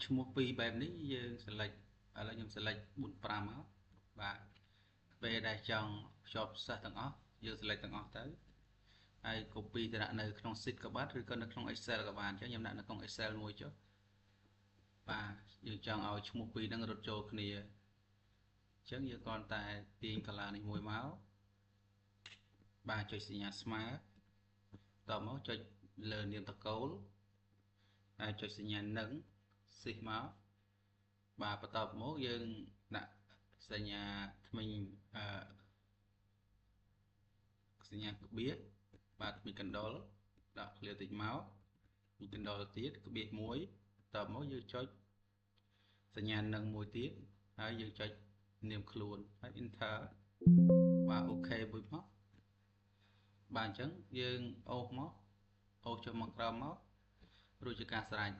ឈ្មោះពីរបែបនេះយើង select ឥឡូវខ្ញុំ select 4 5មកបាទពេលដែលចង់ភ្ជាប់សិស្សទាំងអស់យើង select ទាំងអស់ទៅហើយ copy ទៅដាក់នៅក្នុង sheet ក៏បានឬក៏នៅក្នុង Excel ក៏បានអញ្ចឹងខ្ញុំដាក់នៅក្នុង Excel មួយចុះបាទយើងចង់ឲ្យឈ្មោះពីរហ្នឹងរត់ចូលគ្នាអញ្ចឹងយើងគ្រាន់តែទាញ color នេះមួយមកបាទចុចសញ្ញាស្មើតមកចុចលើនាមតកូលហើយចុចសញ្ញានឹងស៊ីសមកបាទបន្ទាប់មកយើងដាក់សញ្ញាថ្មីសញ្ញាក្បៀសបាទមានកណ្ដុរដាក់ឃ្លាតិចមកមានកណ្ដុរទៀតក្បៀសមួយបន្ទាប់មកយើងចុចសញ្ញានឹងមួយទៀតហើយយើងចុចនាមខ្លួនហើយ enter បាទអូខេមួយមកបាទអញ្ចឹងយើងអូសមកអូសចុះមកក្រោមមករួចជាការស្រេច